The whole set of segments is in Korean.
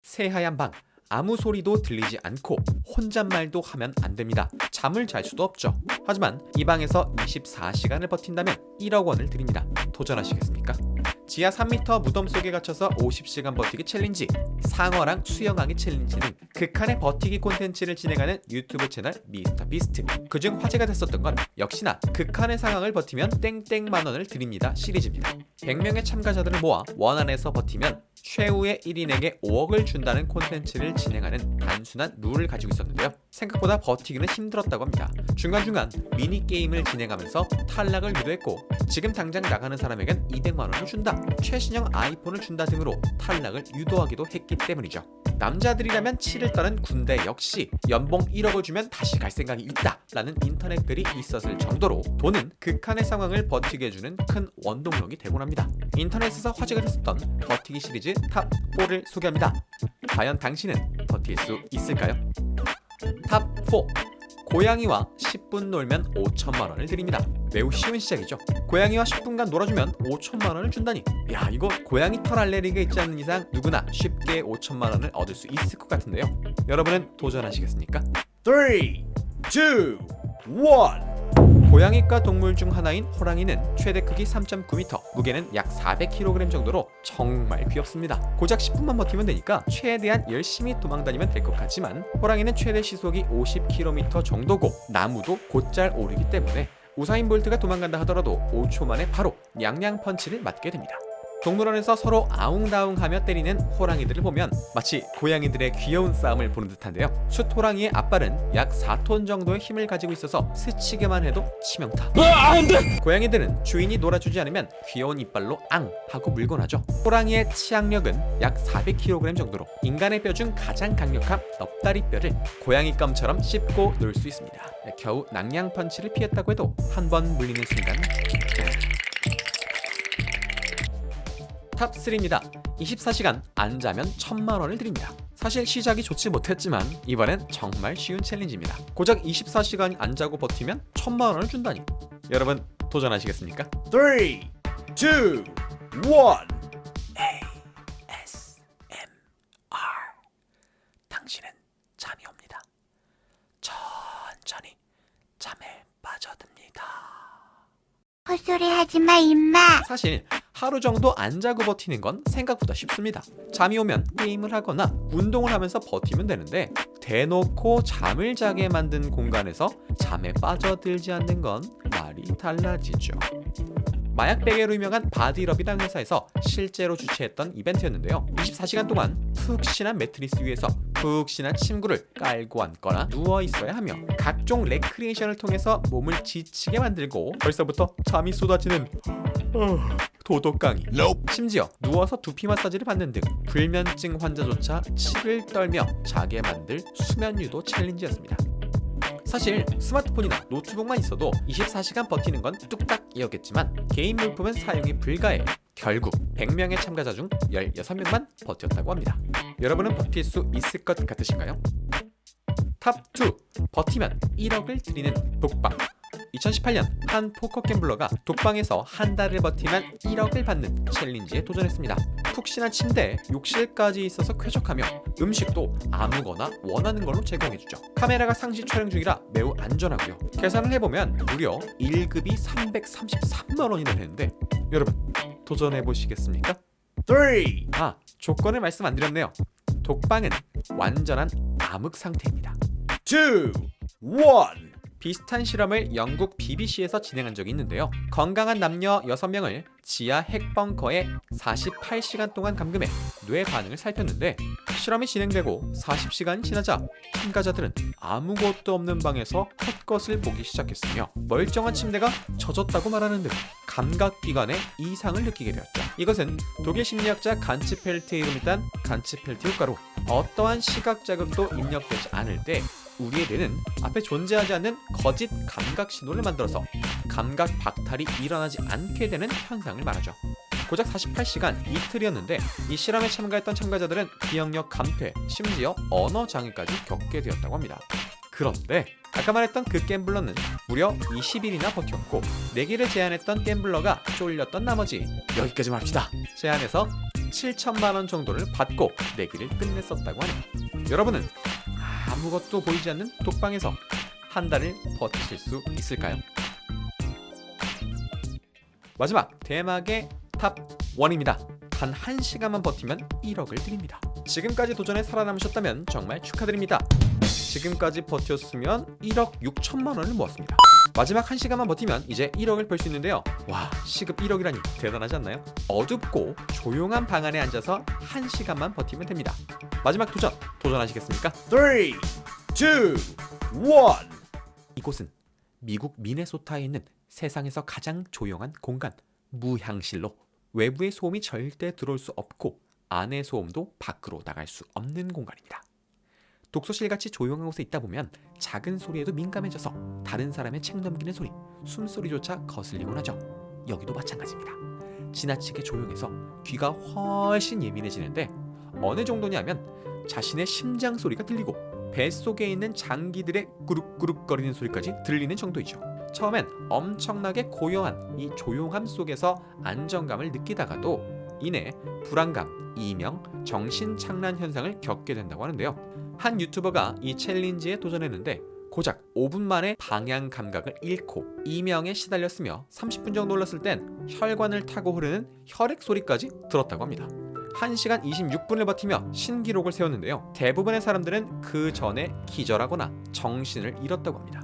새하얀 방, 아무 소리도 들리지 않고 혼잣말도 하면 안 됩니다. 잠을 잘 수도 없죠. 하지만 이 방에서 24시간을 버틴다면 1억 원을 드립니다. 도전하시겠습니까? 지하 3m 무덤 속에 갇혀서 50시간 버티기 챌린지, 상어랑 수영하기 챌린지 등 극한의 버티기 콘텐츠를 진행하는 유튜브 채널 미스터 비스트. 그중 화제가 됐었던 건 역시나 극한의 상황을 버티면 땡땡 만원을 드립니다 시리즈입니다. 100명의 참가자들을 모아 원 안에서 버티면 최후의 1인에게 5억을 준다는 콘텐츠를 진행하는 단순한 룰을 가지고 있었는데요. 생각보다 버티기는 힘들었다고 합니다. 중간중간 미니게임을 진행하면서 탈락을 유도했고, 지금 당장 나가는 사람에겐 200만원을 준다, 최신형 아이폰을 준다 등으로 탈락을 유도하기도 했기 때문이죠. 남자들이라면 치를 떠는 군대 역시 연봉 1억을 주면 다시 갈 생각이 있다 라는 인터넷 글이 있었을 정도로 돈은 극한의 상황을 버티게 해주는 큰 원동력이 되곤 합니다. 인터넷에서 화제가 됐었던 버티기 시리즈 탑 4를 소개합니다. 과연 당신은 버틸 수 있을까요? 탑 4. 고양이와 10분 놀면 5천만원을 드립니다. 매우 쉬운 시작이죠. 고양이와 10분간 놀아주면 5천만원을 준다니, 야, 이거 고양이 털 알레르기가 있지 않는 이상 누구나 쉽게 5천만원을 얻을 수 있을 것 같은데요. 여러분은 도전하시겠습니까? 3, 2, 1. 고양이과 동물 중 하나인 호랑이는 최대 크기 3.9m, 무게는 약 400kg 정도로 정말 귀엽습니다. 고작 10분만 버티면 되니까 최대한 열심히 도망다니면 될 것 같지만, 호랑이는 최대 시속이 50km 정도고 나무도 곧잘 오르기 때문에 우사인 볼트가 도망간다 하더라도 5초 만에 바로 냥냥 펀치를 맞게 됩니다. 동물원에서 서로 아웅다웅하며 때리는 호랑이들을 보면 마치 고양이들의 귀여운 싸움을 보는 듯한데요. 숫호랑이의 앞발은 약 4톤 정도의 힘을 가지고 있어서 스치기만 해도 치명타. 고양이들은 주인이 놀아주지 않으면 귀여운 이빨로 앙 하고 물곤 하죠. 호랑이의 치악력은 약 400kg 정도로 인간의 뼈 중 가장 강력한 넙다리 뼈를 고양이 껌처럼 씹고 놀 수 있습니다. 겨우 낭냥 펀치를 피했다고 해도 한 번 물리는 순간. 탑 3입니다. 24시간 안 자면 1000만원을 드립니다. 사실 시작이 좋지 못했지만 이번엔 정말 쉬운 챌린지입니다. 고작 24시간 안 자고 버티면 1000만원을 준다니. 여러분 도전하시겠습니까? 3, 2, 1. ASMR. 당신은 잠이 옵니다. 천천히 잠에 빠져듭니다. 헛소리 하지마 임마. 사실 하루 정도 안 자고 버티는 건 생각보다 쉽습니다. 잠이 오면 게임을 하거나 운동을 하면서 버티면 되는데, 대놓고 잠을 자게 만든 공간에서 잠에 빠져들지 않는 건 말이 달라지죠. 마약 베개로 유명한 바디럽이라는 회사에서 실제로 주최했던 이벤트였는데요. 24시간 동안 푹신한 매트리스 위에서 푹신한 침구를 깔고 앉거나 누워 있어야 하며 각종 레크리에이션을 통해서 몸을 지치게 만들고 벌써부터 잠이 쏟아지는 도덕강의, 심지어 누워서 두피 마사지를 받는 등 불면증 환자조차 치를 떨며 자게 만들 수면 유도 챌린지였습니다. 사실 스마트폰이나 노트북만 있어도 24시간 버티는 건 뚝딱이었겠지만 게임 물품은 사용이 불가해 결국 100명의 참가자 중 16명만 버텼다고 합니다. 여러분은 버틸 수 있을 것 같으신가요? 탑 2. 버티면 1억을 드리는 독방. 2018년 한 포커 갬블러가 독방에서 한 달을 버티면 1억을 받는 챌린지에 도전했습니다. 푹신한 침대에 욕실까지 있어서 쾌적하며 음식도 아무거나 원하는 걸로 제공해주죠. 카메라가 상시 촬영 중이라 매우 안전하고요. 계산을 해보면 무려 1급이 333만원이나 되는데, 여러분 도전해보시겠습니까? 3, 조건을 말씀 안 드렸네요. 독방은 완전한 암흑 상태입니다. 2, 1. 비슷한 실험을 영국 BBC에서 진행한 적이 있는데요. 건강한 남녀 6명을 지하 핵벙커에 48시간 동안 감금해 뇌 반응을 살폈는데, 실험이 진행되고 40시간이 지나자 참가자들은 아무것도 없는 방에서 헛것을 보기 시작했으며 멀쩡한 침대가 젖었다고 말하는 등 감각기관에 이상을 느끼게 되었죠. 이것은 독일 심리학자 간츠펠트의 이름을 딴 간츠펠트 효과로 어떠한 시각 자극도 입력되지 않을 때 우리의 뇌는 앞에 존재하지 않는 거짓 감각 신호를 만들어서 감각 박탈이 일어나지 않게 되는 현상을 말하죠. 고작 48시간 이틀이었는데 이 실험에 참가했던 참가자들은 기억력 감퇴, 심지어 언어 장애까지 겪게 되었다고 합니다. 그런데 아까 말했던 그 갬블러는 무려 20일이나 버텼고 내기를 제안했던 갬블러가 쫄렸던 나머지 여기까지만 합시다 제안해서 7천만 원 정도를 받고 내기를 끝냈었다고 하네요. 여러분은 아무것도 보이지 않는 독방에서 한 달을 버티실 수 있을까요? 마지막 대망의 탑 1입니다. 단 1시간만 버티면 1억을 드립니다. 지금까지 도전에 살아남으셨다면 정말 축하드립니다. 지금까지 버텼으면 1억 6천만 원을 모았습니다. 마지막 1시간만 버티면 이제 1억을 벌 수 있는데요. 와, 시급 1억이라니 대단하지 않나요? 어둡고 조용한 방 안에 앉아서 1시간만 버티면 됩니다. 마지막 도전하시겠습니까? 3, 2, 1. 이곳은 미국 미네소타에 있는 세상에서 가장 조용한 공간, 무향실로 외부의 소음이 절대 들어올 수 없고 안의 소음도 밖으로 나갈 수 없는 공간입니다. 독서실같이 조용한 곳에 있다 보면 작은 소리에도 민감해져서 다른 사람의 책 넘기는 소리, 숨소리조차 거슬리곤 하죠. 여기도 마찬가지입니다. 지나치게 조용해서 귀가 훨씬 예민해지는데 어느 정도냐면 자신의 심장 소리가 들리고 뱃속에 있는 장기들의 꾸룩꾸룩거리는 소리까지 들리는 정도이죠. 처음엔 엄청나게 고요한 이 조용함 속에서 안정감을 느끼다가도 이내 불안감, 이명, 정신착란 현상을 겪게 된다고 하는데요. 한 유튜버가 이 챌린지에 도전했는데 고작 5분 만에 방향 감각을 잃고 이명에 시달렸으며 30분 정도 올랐을 땐 혈관을 타고 흐르는 혈액 소리까지 들었다고 합니다. 1시간 26분을 버티며 신기록을 세웠는데요. 대부분의 사람들은 그 전에 기절하거나 정신을 잃었다고 합니다.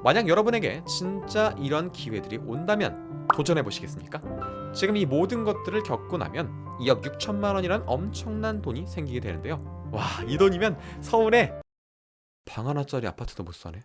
만약 여러분에게 진짜 이런 기회들이 온다면 도전해 보시겠습니까? 지금 이 모든 것들을 겪고 나면 2억 6천만 원이란 엄청난 돈이 생기게 되는데요. 와, 이 돈이면 서울에 방 하나짜리 아파트도 못 사네.